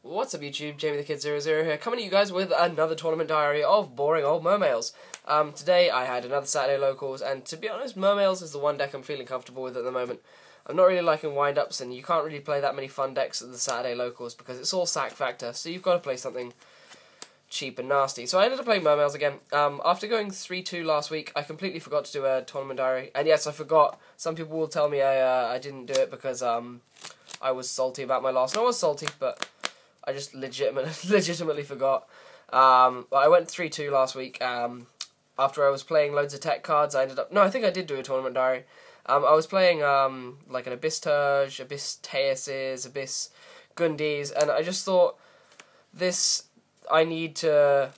What's up YouTube, Jamie the Kid 00 here, coming to you guys with another tournament diary of boring old Mermails. Today I had another Saturday locals, and to be honest, Mermails is the one deck I'm feeling comfortable with at the moment. I'm not really liking wind-ups, and you can't really play that many fun decks at the Saturday locals because it's all sack factor, so you've got to play something cheap and nasty. So I ended up playing Mermails again. After going 3-2 last week, I completely forgot to do a tournament diary, and yes, I forgot. Some people will tell me I didn't do it because I was salty about my loss. And I was salty, but I just legitimately forgot. I went 3-2 last week. After I was playing loads of tech cards, I ended up... No, I think I did do a tournament diary. I was playing like an Abyss Turge, Abyss Teases, Abyss Gundis, and I just thought I need to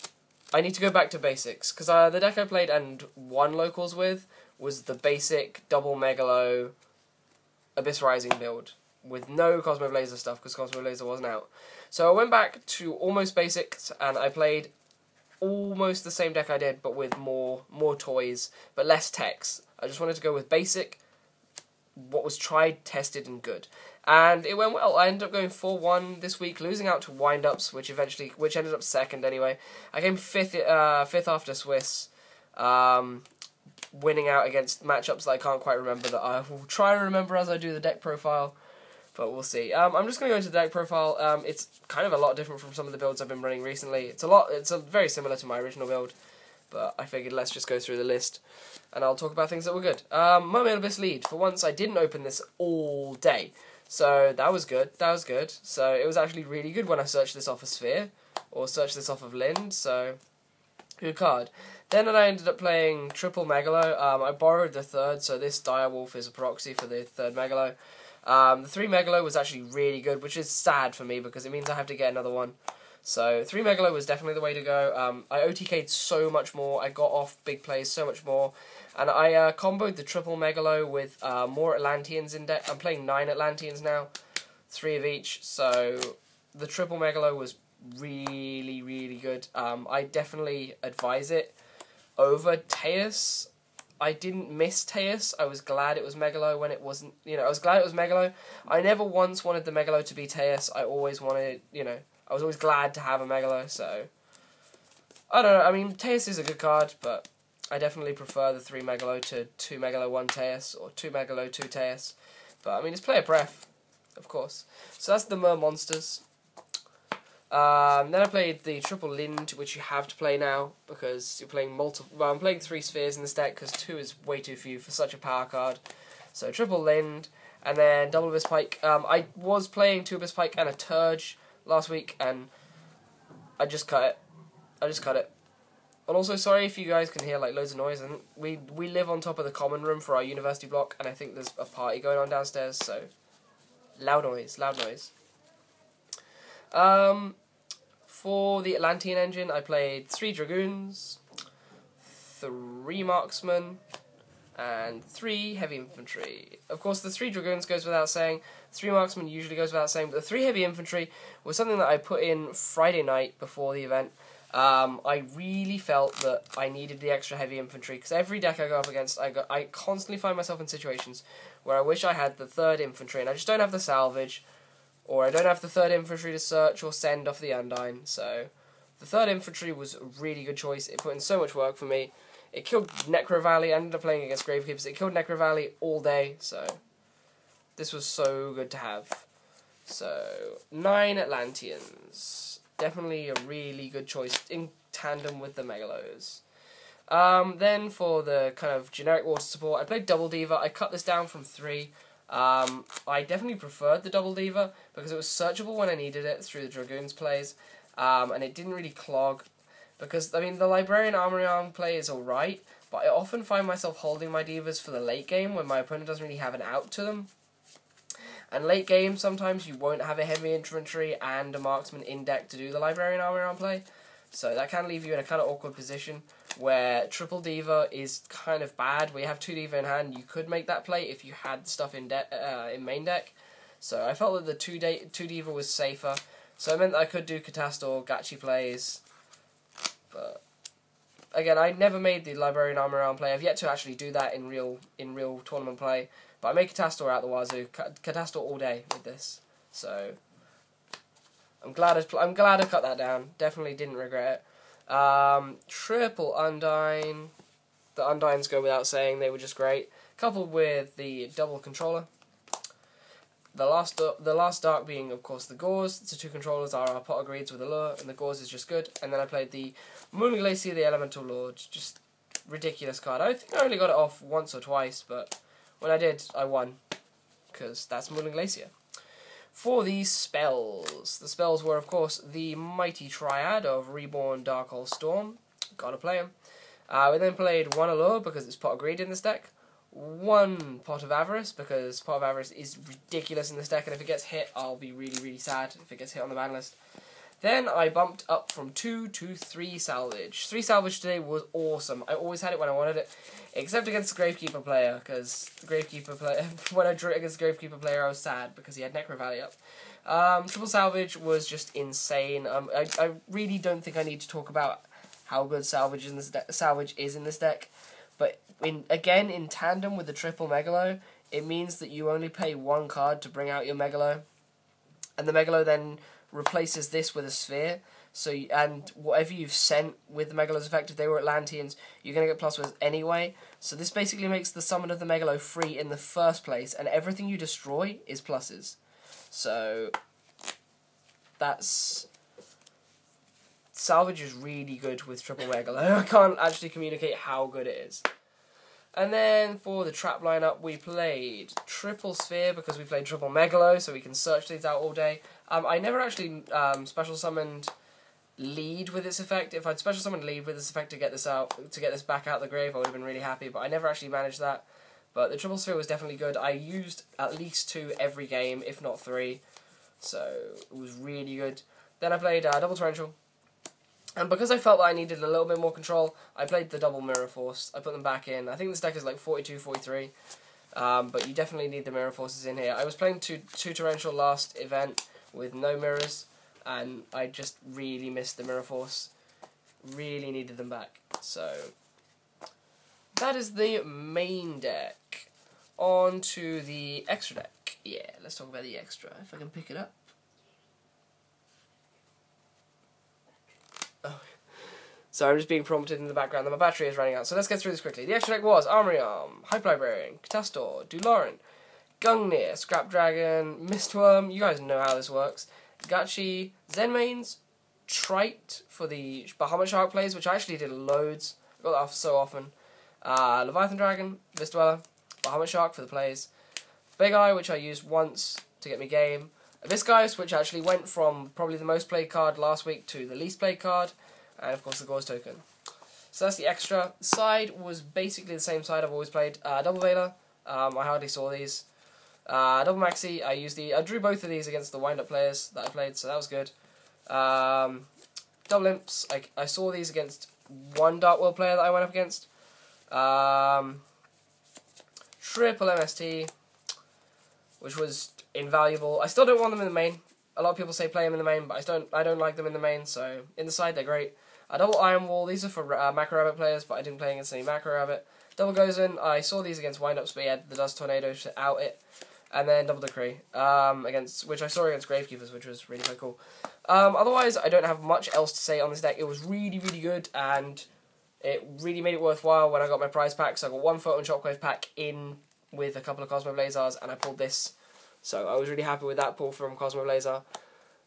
go back to basics, because the deck I played and won locals with was the basic double Megalo Abyss Rising build with no Cosmo Blazer stuff because Cosmo Blazer wasn't out. So I went back to almost basics and I played almost the same deck I did, but with more toys, but less techs. I just wanted to go with basic, what was tried, tested, and good. And it went well. I ended up going 4-1 this week, losing out to Wind-Ups, which ended up second anyway. I came fifth after Swiss, winning out against matchups that I can't quite remember, that I will try and remember as I do the deck profile. But we'll see. I'm just going to go into the deck profile. It's kind of a lot different from some of the builds I've been running recently. It's very similar to my original build, but I figured let's just go through the list, and I'll talk about things that were good. Mermail Abyss lead. For once, I didn't open this all day, so that was good. So it was actually really good when I searched this off of Sphere, or searched this off of Lind, so good card. Then I ended up playing triple Megalo. I borrowed the third, so this Direwolf is a proxy for the third Megalo. The 3 Megalo was actually really good, which is sad for me because it means I have to get another one. So 3 Megalo was definitely the way to go. I OTK'd so much more, I got off big plays so much more, and I comboed the triple Megalo with more Atlanteans in deck. I'm playing 9 Atlanteans now, 3 of each, so the triple Megalo was really, really good. I definitely advise it over Teus. I didn't miss Teus. I was glad it was Megalo when it wasn't, I was glad it was Megalo. I never once wanted the Megalo to be Teus. I always wanted, I was always glad to have a Megalo, so I don't know. I mean, Teus is a good card, but I definitely prefer the 3 Megalo to 2 Megalo 1 Teus, or 2 Megalo 2 Teus. But I mean, it's player pref, of course. So that's the Mer Monsters. Then I played the triple Lind, which you have to play now because you're playing multiple. Well, I'm playing 3 spheres in this deck because 2 is way too few for such a power card. So triple Lind, and then double Abyss Pike. I was playing 2 Abyss Pike and a Turge last week, and I just cut it. And also, sorry if you guys can hear like loads of noise. And we live on top of the common room for our university block, and I think there's a party going on downstairs. So loud noise. For the Atlantean engine, I played 3 Dragoons, 3 Marksmen, and 3 Heavy Infantry. Of course, the 3 Dragoons goes without saying, 3 Marksmen usually goes without saying, but the 3 Heavy Infantry was something that I put in Friday night before the event. I really felt that I needed the extra Heavy Infantry, because every deck I go up against, I constantly find myself in situations where I wish I had the 3rd Infantry, and I just don't have the salvage, or I don't have the 3rd Infantry to search or send off the Undyne, so the 3rd Infantry was a really good choice. It put in so much work for me. It killed Necro Valley. I ended up playing against Gravekeepers. It killed Necro Valley all day, so this was so good to have. So 9 Atlanteans. Definitely a really good choice in tandem with the Megalos. Then for the kind of generic water support, I played Double Diva. I cut this down from 3. I definitely preferred the Double Diva because it was searchable when I needed it through the Dragoons plays, and it didn't really clog, because, I mean, the Librarian Armory Arm play is alright, but I often find myself holding my Divas for the late game when my opponent doesn't really have an out to them. And late game, sometimes you won't have a Heavy Infantry and a Marksman in deck to do the Librarian Armory Arm play, so that can leave you in a kind of awkward position where triple Diva is kind of bad. We have 2 Diva in hand. You could make that play if you had stuff in main deck. So I felt that the 2 Diva was safer. So it meant that I could do Catastor, Gachi plays. But again, I never made the Librarian Armor Arm play. I've yet to actually do that in real tournament play. But I make Catastor out the wazoo. Catastor all day with this. So I'm glad I cut that down. Definitely didn't regret it. Triple Undyne. The Undynes go without saying, they were just great. Coupled with the double controller. The last dark being, of course, the Gauze. The two controllers are our Pot of Greeds with Allure, and the Gauze is just good. And then I played the Moon Glacier, the Elemental Lord. Just ridiculous card. I think I only got it off once or twice, but when I did, I won. Because that's Moon Glacier. For the spells. The spells were, of course, the Mighty Triad of Reborn, Darkhold, Storm. Gotta play them. We then played one Allure because it's Pot of Greed in this deck. One Pot of Avarice because Pot of Avarice is ridiculous in this deck, and if it gets hit, I'll be really, really sad if it gets hit on the ban list. Then I bumped up from 2 to 3 Salvage. 3 Salvage today was awesome. I always had it when I wanted it, except against the Gravekeeper player, because the Gravekeeper player, when I drew it against the Gravekeeper player, I was sad because he had Necro Valley up. Triple Salvage was just insane. I really don't think I need to talk about how good Salvage is in this deck, but again, in tandem with the triple Megalo, it means that you only pay one card to bring out your Megalo, and the Megalo then replaces this with a sphere. So and whatever you've sent with the Megalo's effect, if they were Atlanteans, you're going to get plus with anyway. So this basically makes the summon of the Megalo free in the first place, and everything you destroy is pluses. So that's... Salvage is really good with triple Megalo. I can't actually communicate how good it is. And then for the trap lineup, we played triple Sphere because we played triple Megalo, so we can search these out all day. I never actually special summoned Lead with its effect. If I'd special summoned Lead with its effect to get this back out of the grave, I would have been really happy, but I never actually managed that. But the triple Sphere was definitely good. I used at least 2 every game, if not 3, so it was really good. Then I played double Torrential. And because I felt that I needed a little bit more control, I played the double Mirror Force. I put them back in. I think this deck is like 42, 43. But you definitely need the Mirror Forces in here. I was playing two Torrential last event with no mirrors, and I just really missed the Mirror Force. Really needed them back. So that is the main deck. On to the extra deck. Yeah, let's talk about the extra, if I can pick it up. Oh. So I'm just being prompted in the background that my battery is running out. So let's get through this quickly. The extra deck was Armory Arm, Hyper Librarian, Catastor, Dularan, Gungnir, Scrap Dragon, Mistworm, you guys know how this works, Gachi, Zenmains, Trite for the Bahamut Shark plays, which I actually did loads. I got that off so often. Leviathan Dragon, Vistweller, Bahamut Shark for the plays, Big Eye, which I used once to get me game, Abyssgeist, which actually went from probably the most played card last week to the least played card, and of course the Gauze token. So that's the extra. The side was basically the same side I've always played. Double Veiler, I hardly saw these. Double Maxi, I drew both of these against the wind-up players that I played, so that was good. Double Imps, I saw these against one Dark World player that I went up against. Triple MST, which was invaluable. I still don't want them in the main. A lot of people say play them in the main, but I don't like them in the main, so in the side they're great. Double Iron Wall, these are for Macro Rabbit players, but I didn't play against any Macro Rabbit. Double Gozen, I saw these against Wind-Ups, but he had the Dust Tornado to out it. And then Double Decree, which I saw against Gravekeepers, which was really quite cool. Otherwise, I don't have much else to say on this deck. It was really, really good, and it really made it worthwhile when I got my prize pack. So I got one Photon Shockwave pack in with a couple of Cosmo Blazars, and I pulled this. So I was really happy with that pull from Cosmo Blazer.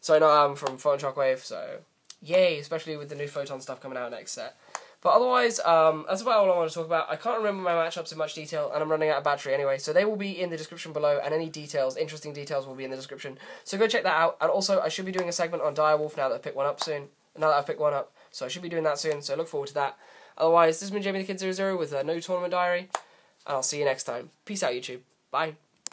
Sorry, not from Photon Shockwave, so yay, especially with the new Photon stuff coming out next set. But otherwise, that's about all I want to talk about. I can't remember my matchups in much detail, and I'm running out of battery anyway, so they will be in the description below, and any details, interesting details, will be in the description. So go check that out, and also, I should be doing a segment on Direwolf now that I've picked one up soon. Now that I've picked one up, so I should be doing that soon, so look forward to that. Otherwise, this has been Jamie the Kid 00 with a No Tournament Diary, and I'll see you next time. Peace out, YouTube. Bye.